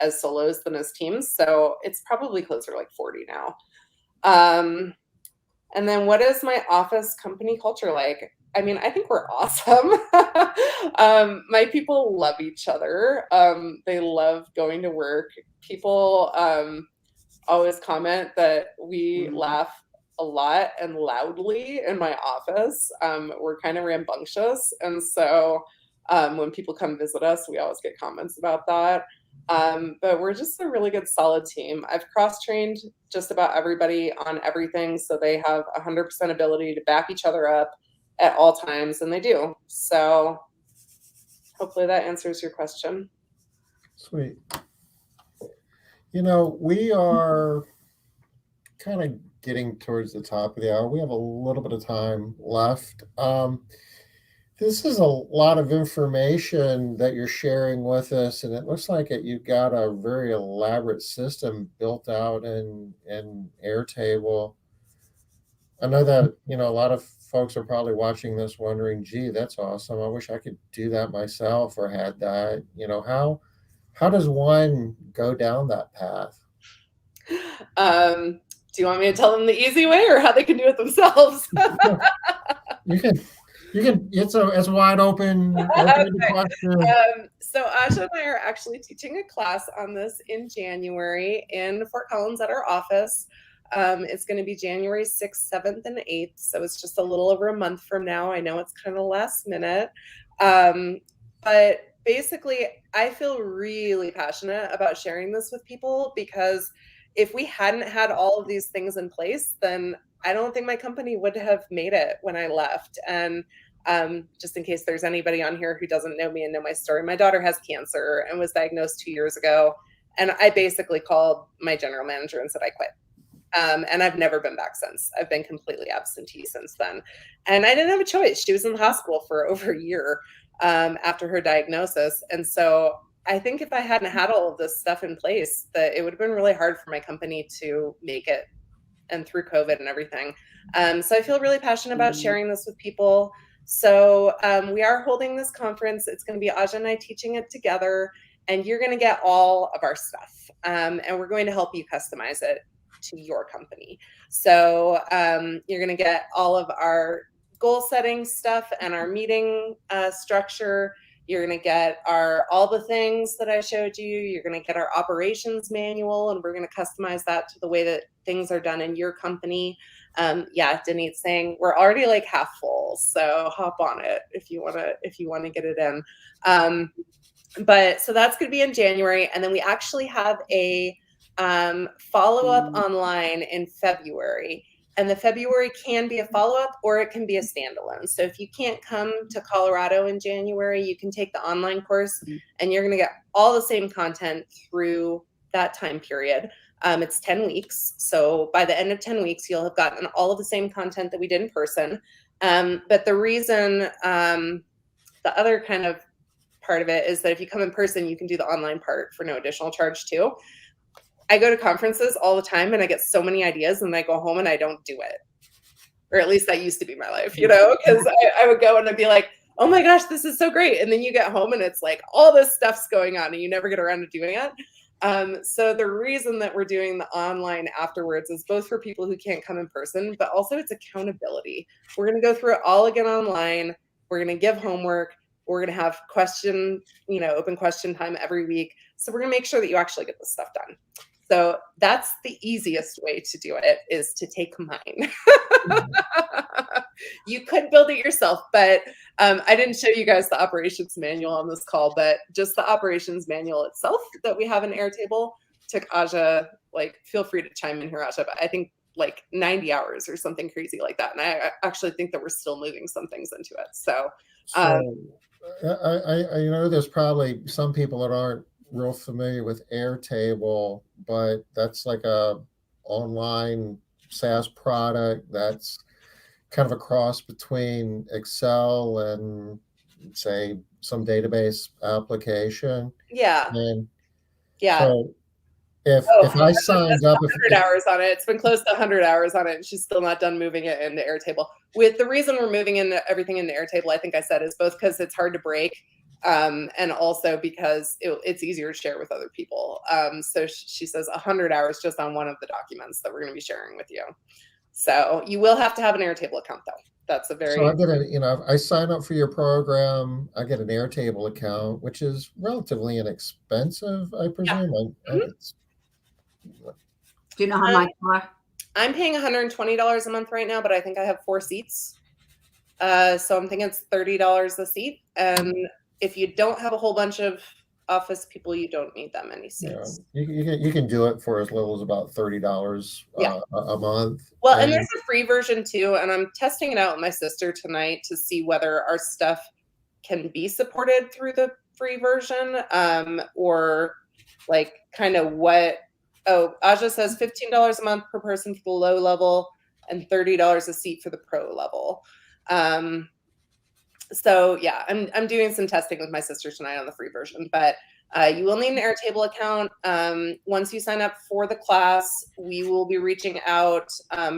as solos than as teams. So it's probably closer to like 40 now. And then what is my office company culture like? I mean, I think we're awesome. My people love each other. They love going to work. People always comment that we laugh a lot and loudly in my office. We're kind of rambunctious. And so when people come visit us, we always get comments about that. But we're just a really good, solid team. I've cross-trained just about everybody on everything. So they have 100% ability to back each other up at all times, and they do. So hopefully that answers your question. Sweet. We are kind of getting towards the top of the hour. We have a little bit of time left. This is a lot of information that you're sharing with us, and it looks like you've got a very elaborate system built out in Airtable. I know that, a lot of folks are probably watching this wondering, gee, that's awesome. I wish I could do that myself or had that. How does one go down that path? Do you want me to tell them the easy way or how they can do it themselves? You can, it's a wide open question. So Aja and I are actually teaching a class on this in January in Fort Collins at our office. It's going to be January 6th, 7th, and 8th. So it's just a little over a month from now. I know it's kind of last minute. But basically, I feel really passionate about sharing this with people because if we hadn't had all of these things in place, then I don't think my company would have made it when I left. And just in case there's anybody on here who doesn't know me and know my story, my daughter has cancer and was diagnosed 2 years ago. And I basically called my general manager and said I quit. And I've never been back since. I've been completely absentee since then. And I didn't have a choice. She was in the hospital for over a year after her diagnosis. And so I think if I hadn't had all of this stuff in place, that it would have been really hard for my company to make it, and through COVID and everything. So I feel really passionate about sharing this with people. So we are holding this conference. It's going to be Aja and I teaching it together, and you're going to get all of our stuff. And we're going to help you customize it to your company. So you're going to get all of our goal setting stuff and our meeting structure. You're going to get all the things that I showed you. You're going to get our operations manual, and we're going to customize that to the way that things are done in your company. Yeah, Denise saying we're already like half full, so hop on it if you want to get it in. But so that's going to be in January, and then we actually have a follow-up online in February. And the February can be a follow-up or it can be a standalone. So if you can't come to Colorado in January, you can take the online course and you're going to get all the same content through that time period. It's 10 weeks. So by the end of 10 weeks, you'll have gotten all of the same content that we did in person. But the reason, the other kind of part of it is that if you come in person, you can do the online part for no additional charge too. I go to conferences all the time and I get so many ideas and I go home and I don't do it. Or at least that used to be my life, because I would go and I'd be like, oh my gosh, this is so great. And then you get home and it's like all this stuff's going on and you never get around to doing it. So the reason that we're doing the online afterwards is both for people who can't come in person, but also it's accountability. We're going to go through it all again online. We're going to give homework. We're going to have open question time every week. So we're going to make sure that you actually get this stuff done. So that's the easiest way to do it, is to take mine. You could build it yourself, but I didn't show you guys the operations manual on this call, but just the operations manual itself that we have in Airtable took Aja, feel free to chime in here, Aja, but I think 90 hours or something crazy like that. And I actually think that we're still moving some things into it. So I there's probably some people that aren't real familiar with Airtable, but that's like a online SaaS product that's kind of a cross between Excel and, say, some database application. yeah. And Yeah. so if I signed up, 100 hours on it, it's been close to 100 hours on it, and she's still not done moving it into Airtable. With the reason we're moving everything into Airtable, I think I said, is both because it's hard to break, and also because it's easier to share with other people. So she says 100 hours just on one of the documents that we're going to be sharing with you. So you will have to have an Airtable account, though. That's a very. So I get I sign up for your program. I get an Airtable account, which is relatively inexpensive, I presume. Yeah. Do you know how much more? I'm paying $120 a month right now, but I think I have 4 seats. So I'm thinking it's $30 a seat. And if you don't have a whole bunch of office people, you don't need that many seats. Yeah, you can do it for as little as about $30 a month. Well, and there's a free version too, and I'm testing it out with my sister tonight to see whether our stuff can be supported through the free version, or kind of what. Oh, Aja says $15 a month per person for the low level and $30 a seat for the pro level. So yeah, I'm doing some testing with my sister tonight on the free version, but you will need an Airtable account. Once you sign up for the class, we will be reaching out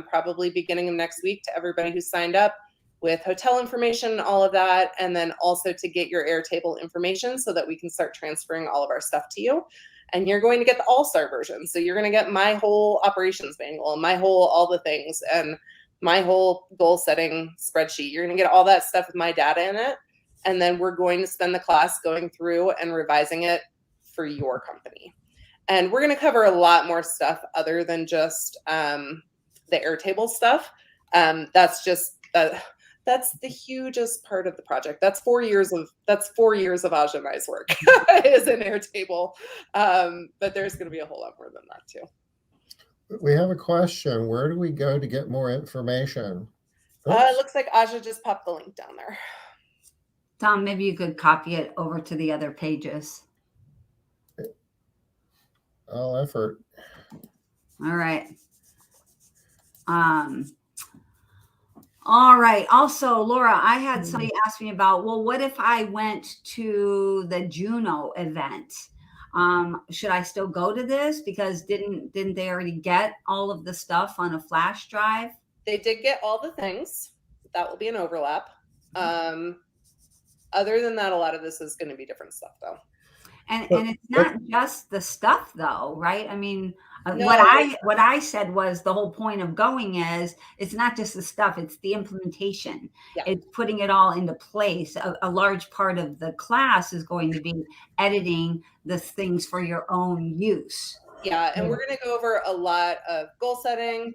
probably beginning of next week to everybody who signed up with hotel information, all of that, and then also to get your Airtable information so that we can start transferring all of our stuff to you. And you're going to get the all-star version. So you're going to get my whole operations manual, my whole all the things, and my whole goal setting spreadsheet. You're going to get all that stuff with my data in it. And then we're going to spend the class going through and revising it for your company. And we're going to cover a lot more stuff other than just the Airtable stuff. That's the hugest part of the project. That's 4 years of Aja and I's work is an Airtable. But there's going to be a whole lot more than that too. We have a question. Where do we go to get more information? It looks like Aja just popped the link down there. Tom, maybe you could copy it over to the other pages. All effort. All right. All right. Also, Laura, I had somebody ask me about, well, what if I went to the Juno event? Should I still go to this? Because didn't they already get all of the stuff on a flash drive? They did get all the things. That will be an overlap. Other than that, a lot of this is going to be different stuff, though. And it's not just the stuff, though, right? I mean, No. what I said was the whole point of going is it's not just the stuff; it's the implementation. Yeah. It's putting it all into place. A large part of the class is going to be editing the things for your own use. Yeah, and we're going to go over a lot of goal setting,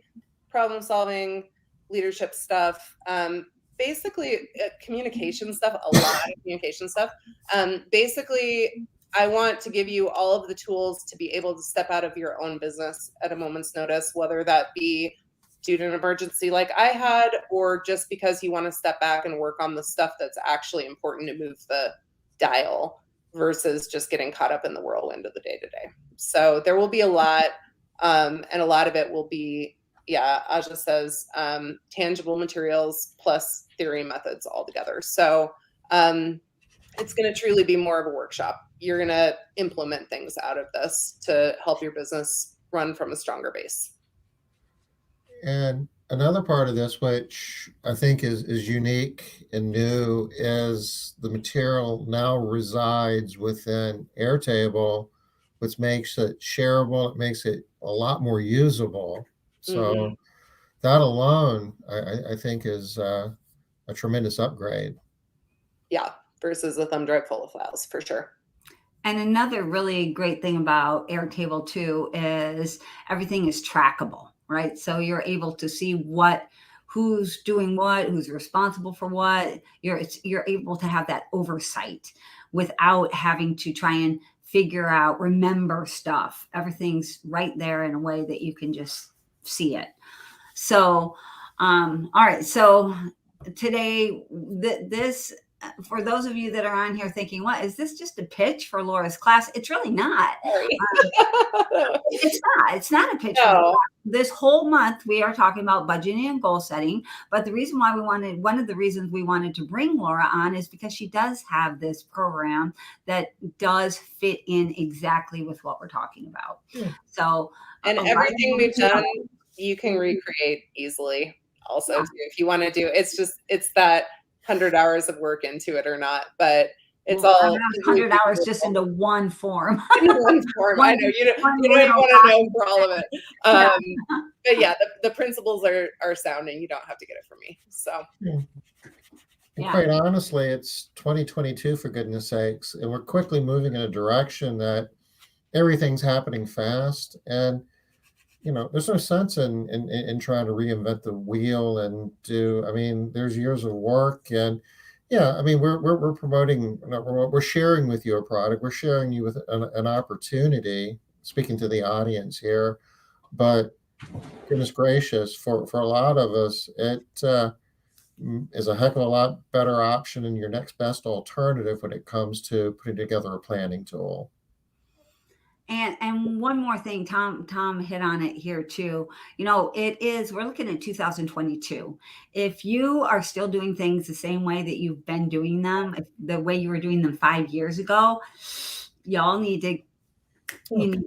problem solving, leadership stuff. Basically communication stuff, a lot of communication stuff. Basically, I want to give you all of the tools to be able to step out of your own business at a moment's notice, whether that be due to an emergency like I had, or just because you want to step back and work on the stuff that's actually important to move the dial versus just getting caught up in the whirlwind of the day-to-day. So there will be a lot, and a lot of it will be, yeah, Aja says, tangible materials plus theory methods all together. So it's going to truly be more of a workshop. You're going to implement things out of this to help your business run from a stronger base. And another part of this, which I think is unique and new, is the material now resides within Airtable, which makes it shareable. It makes it a lot more usable. So that alone, I think, is a tremendous upgrade. Yeah, versus a thumb drive full of files, for sure. And another really great thing about Airtable too is everything is trackable, right? So you're able to see who's doing what, who's responsible for what. You're able to have that oversight without having to try and remember stuff. Everything's right there in a way that you can just see it. So, all right. So today, this, for those of you that are on here thinking, what is this, just a pitch for Laura's class? It's really not. It's not a pitch. No. This whole month we are talking about budgeting and goal setting. But the reason why one of the reasons we wanted to bring Laura on is because she does have this program that does fit in exactly with what we're talking about. So, and everything we've done, you can recreate easily also too, if you want to do. It's that 100 hours of work into it or not, but it's all 100 hours just into one form. I know you don't even want to know for all of it. But yeah, the principles are sound, and you don't have to get it from me. So And quite honestly, it's 2022, for goodness sakes, and we're quickly moving in a direction that everything's happening fast, and there's no sense in trying to reinvent the wheel and there's years of work. And we're promoting, we're sharing with you a product, we're sharing you with an opportunity, speaking to the audience here. But goodness gracious, for a lot of us, it is a heck of a lot better option and your next best alternative when it comes to putting together a planning tool. And one more thing, Tom hit on it here too. We're looking at 2022. If you are still doing things the same way that you've been doing them, the way you were doing them 5 years ago, y'all need to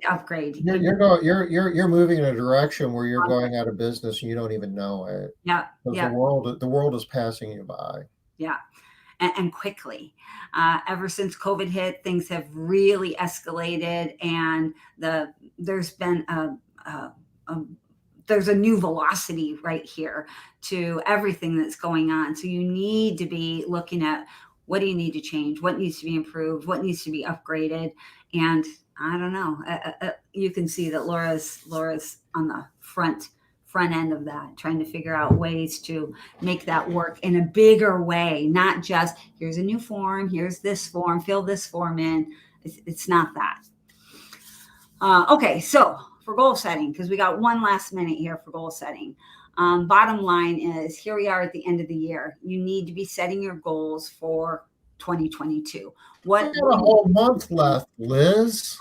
upgrade. You're moving in a direction where you're going out of business and you don't even know it. Yeah. The world is passing you by. Yeah. And quickly. Ever since COVID hit, things have really escalated, and there's been there's a new velocity right here to everything that's going on. So you need to be looking at, what do you need to change? What needs to be improved? What needs to be upgraded? And I don't know. You can see that Laura's on the front end of that, trying to figure out ways to make that work in a bigger way, not just here's a new form, here's this form, fill this form in. It's not that. Okay, so for goal setting, because we got one last minute here for goal setting. Bottom line is, here we are at the end of the year. You need to be setting your goals for 2022. We got a whole month left, Liz.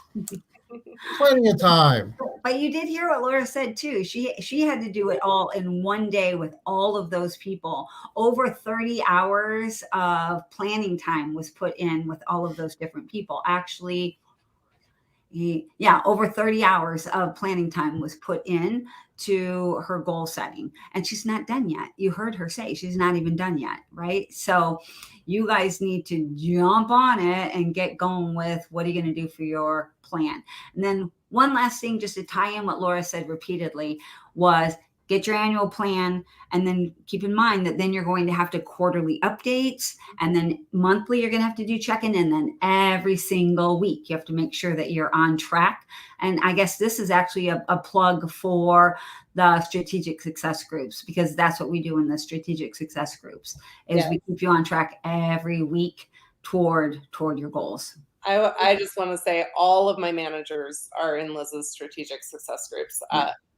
Plenty of time. But you did hear what Laura said too. She had to do it all in one day with all of those people. Over 30 hours of planning time was put in with all of those different people. Actually, over 30 hours of planning time was put in to her goal setting, and she's not done yet. You heard her say she's not even done yet, right? So you guys need to jump on it and get going with, what are you going to do for your plan? And then one last thing, just to tie in what Laura said repeatedly, was get your annual plan, and then keep in mind that then you're going to have to quarterly updates, and then monthly you're going to have to do check-in, and then every single week you have to make sure that you're on track. And I guess this is actually a plug for the strategic success groups, because that's what we do in the strategic success groups, is we keep you on track every week toward your goals. I just want to say all of my managers are in Liz's strategic success groups.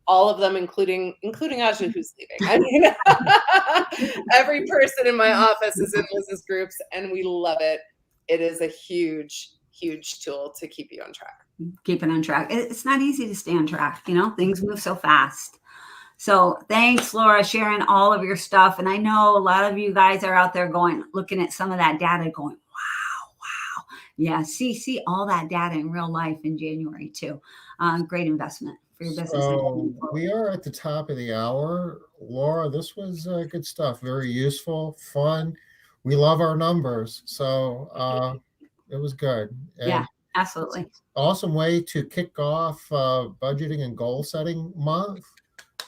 All of them, including Aja, who's leaving. I mean, every person in my office is in Liz's groups, and we love it. It is a huge, huge tool to keep you on track. Keep it on track. It's not easy to stay on track. Things move so fast. So thanks, Laura, sharing all of your stuff. And I know a lot of you guys are out there looking at some of that data going, wow. Yeah, see all that data in real life in January too. Great investment for your business. So we are at the top of the hour. Laura, this was good stuff. Very useful, fun. We love our numbers. So it was good. And yeah, absolutely. Awesome way to kick off budgeting and goal setting month.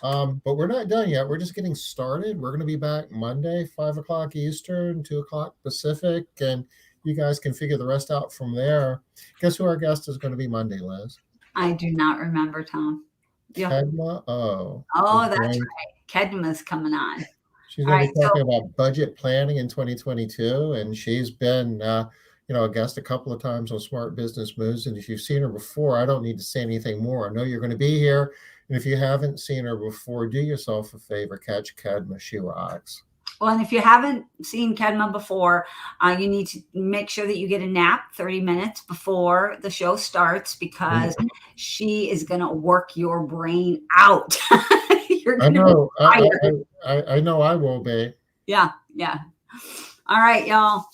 But we're not done yet. We're just getting started. We're going to be back Monday, 5 o'clock Eastern, 2 o'clock Pacific, and you guys can figure the rest out from there. Guess who our guest is going to be Monday, Liz? I do not remember, Tom. Kedma. Oh, that's right. Kedma's coming on. She's going to be talking about budget planning in 2022, and she's been a guest a couple of times on Smart Business Moves. And if you've seen her before, I don't need to say anything more. I know you're going to be here. And if you haven't seen her before, do yourself a favor, catch Kedma. She rocks. Well, and if you haven't seen Kedma before, you need to make sure that you get a nap 30 minutes before the show starts, because she is going to work your brain out. You're I know. I know I will be. Yeah. All right, y'all.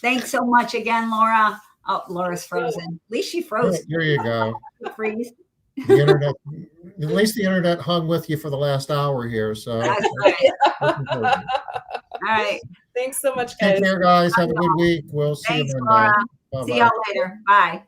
Thanks so much again, Laura. Oh, Laura's frozen. At least she froze. Here you go. Freeze. The internet, at least the internet hung with you for the last hour here. So that's right. All right. Thanks so much, guys. Take care, guys. Have a good week. We'll see you Monday. Laura. See y'all later. Bye.